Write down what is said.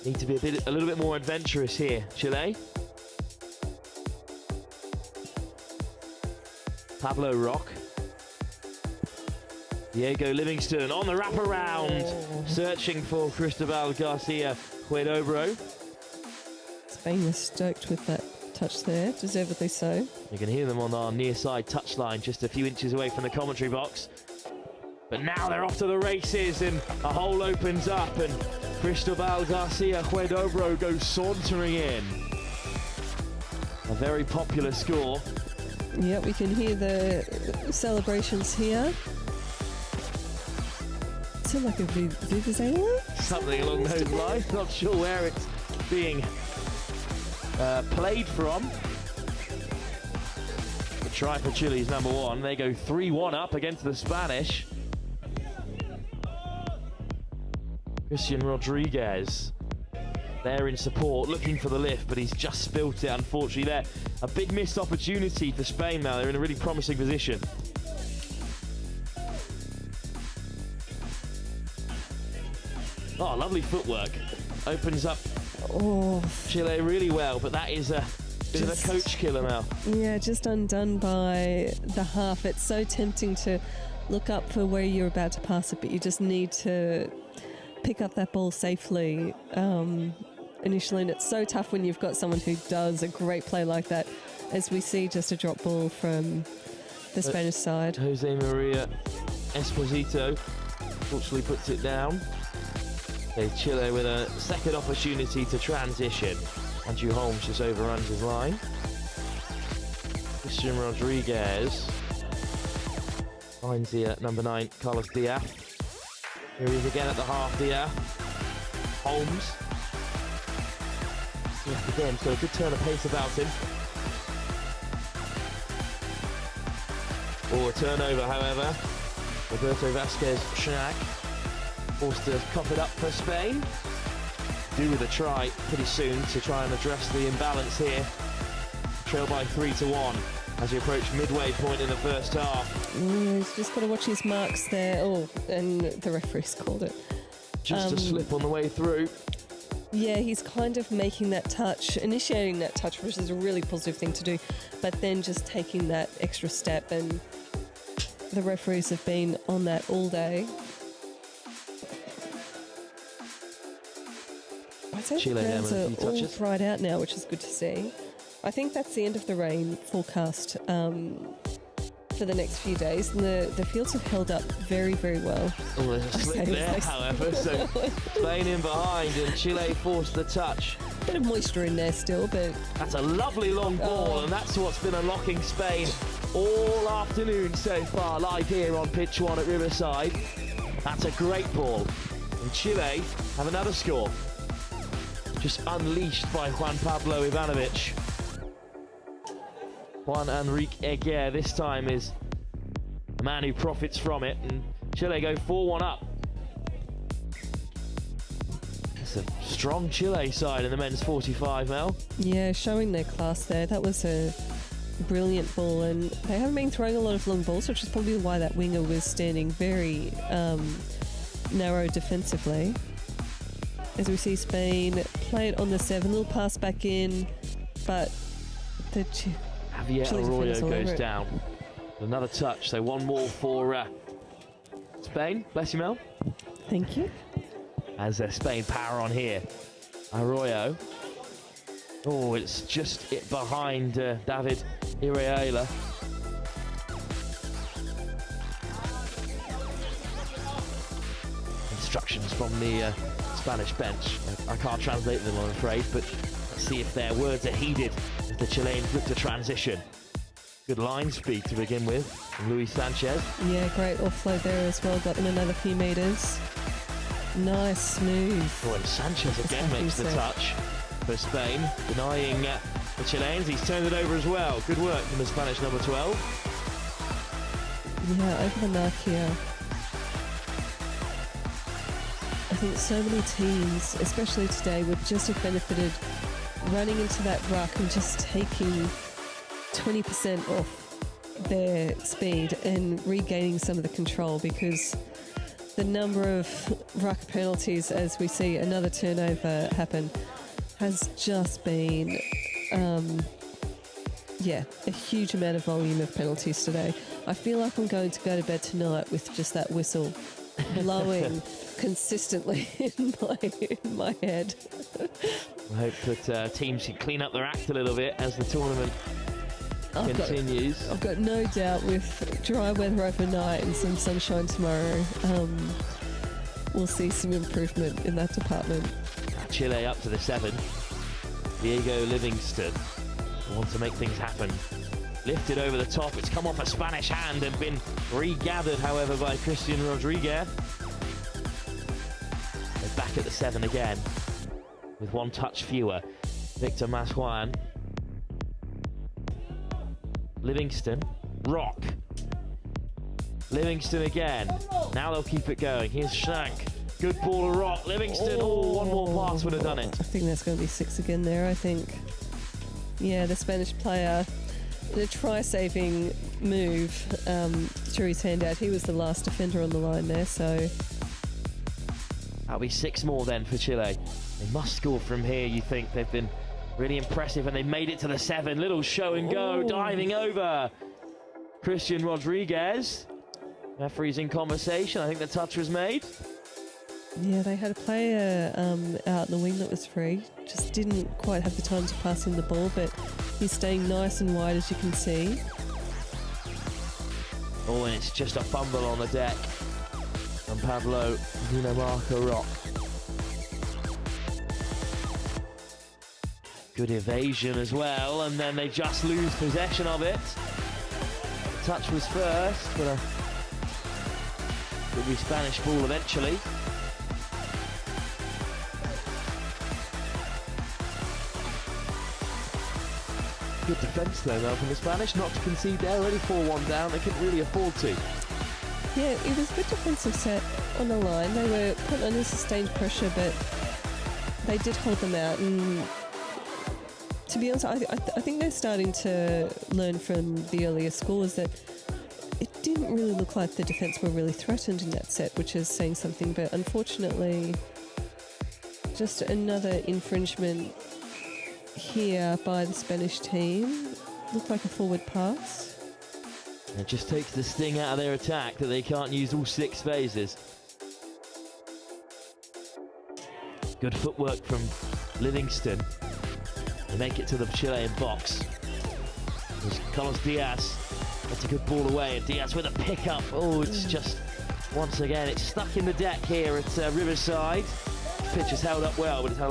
Need to be a little bit more adventurous here, Chile. Pablo Rock. Diego Livingston on the wraparound, searching for Cristobal Garcia Huidobro. Spain was stoked with that touch there, deservedly so. You can hear them on our near side touchline, just a few inches away from the commentary box. But now they're off to the races and a hole opens up and Cristobal Garcia Huidobro goes sauntering in. A very popular score. Yeah, we can hear the celebrations here. Sound like a vuvuzela? Something along those lines. Not sure where it's being played from. The try for Chile's number one. They go 3-1 up against the Spanish. Christian Rodriguez there in support, looking for the lift, but he's just spilt it, unfortunately there. A big missed opportunity for Spain now. They're in a really promising position. Oh, lovely footwork. Opens up Chile really well, but that is a bit of a coach killer now. Yeah, just undone by the half. It's so tempting to look up for where you're about to pass it, but you just need to pick up that ball safely initially, and it's so tough when you've got someone who does a great play like that, as we see just a drop ball from the Spanish side. Jose Maria Esposito fortunately puts it down. Okay, Chile with a second opportunity to transition. Andrew Holmes just overruns his line. Christian Rodriguez finds the number 9, Carlos Diaz. Here he is again at the half, Diaz. Holmes. Yes, again, so a good turn of pace about him. Oh, a turnover, however. Roberto Vasquez-Schnack forced to cop it up for Spain. Do with a try pretty soon to try and address the imbalance here. Trail by 3-1 as we approach midway point in the first half. He's just got to watch his marks there. Oh, and the referee's called it. Just a slip on the way through. Yeah, he's kind of making that touch, initiating that touch, which is a really positive thing to do, but then just taking that extra step, and the referees have been on that all day. I'd say Chile the grounds there with a few are all touches. dried out now, which is good to see. I think that's the end of the rain forecast for the next few days, and the fields have held up very, very well. Oh, there's a slip there, however, so Spain in behind and Chile forced the touch. Bit of moisture in there still, but... That's a lovely long ball, and that's what's been unlocking Spain all afternoon so far, live here on Pitch 1 at Riverside. That's a great ball. And Chile have another score. Just unleashed by Juan Pablo Ivanovic. Juan Enrique Eguer this time is the man who profits from it, and Chile go 4-1 up. It's a strong Chile side in the men's 45, Mel. Yeah, showing their class there. That was a brilliant ball, and they haven't been throwing a lot of long balls, which is probably why that winger was standing very narrow defensively. As we see Spain play it on the 7, little pass back in, but the Javier Arroyo goes down. Another touch, so one more for Spain. Bless you, Mel. Thank you. As Spain power on here. Arroyo. Oh, it's just it behind David Irreola. Instructions from the Spanish bench. I can't translate them, I'm afraid, but let's see if their words are heeded as the Chileans look to transition. Good line speed to begin with from Luis Sanchez. Yeah, great offload there as well. Got them another few metres. Nice, smooth. Oh, and Sanchez again makes the touch for Spain, denying the Chileans. He's turned it over as well. Good work from the Spanish number 12. Yeah, over the mark here. I think so many teams, especially today, would just have benefited running into that ruck and just taking 20% off their speed and regaining some of the control, because the number of ruck penalties as we see another turnover happen has just been, a huge amount of volume of penalties today. I feel like I'm going to go to bed tonight with just that whistle blowing consistently in my head. I hope that teams can clean up their act a little bit as the tournament continues. I've got no doubt with dry weather overnight and some sunshine tomorrow, we'll see some improvement in that department. Chile up to the 7. Diego Livingston want to make things happen. Lifted over the top. It's come off a Spanish hand and been regathered, however, by Christian Rodriguez. They're back at the 7 again with one touch fewer. Victor Masjuan. Livingston. Rock. Livingston again. Now they'll keep it going. Here's Shank. Good ball to Rock. Livingston. Oh, one more pass would have done it. I think that's going to be 6 again there, I think. Yeah, the Spanish player, the try-saving move threw his hand out. He was the last defender on the line there, so... That'll be 6 more then for Chile. They must score from here, you think. They've been really impressive, and they made it to the 7. Little show and go, diving over. Christian Rodriguez. Referee's in conversation. I think the touch was made. Yeah, they had a player out in the wing that was free. Just didn't quite have the time to pass him the ball, but he's staying nice and wide, as you can see. Oh, and it's just a fumble on the deck from Pablo Dinamarca Rock. Good evasion as well, and then they just lose possession of it. Touch was first, but it'll be Spanish ball eventually. Good defence though from the Spanish, not to concede there, already 4-1 down, they couldn't really afford to. Yeah, it was a good defensive set on the line. They were put under sustained pressure, but they did hold them out. And to be honest, I think they're starting to learn from the earlier scores that it didn't really look like the defence were really threatened in that set, which is saying something. But unfortunately, just another infringement here by the Spanish team. Looked like a forward pass. It just takes the sting out of their attack that they can't use all 6 phases. Good footwork from Livingston. They make it to the Chilean box. There's Carlos Diaz. That's a good ball away, and Diaz with a pickup. Oh, it's just, once again, it's stuck in the deck here at Riverside. Pitch is held up well, but it's held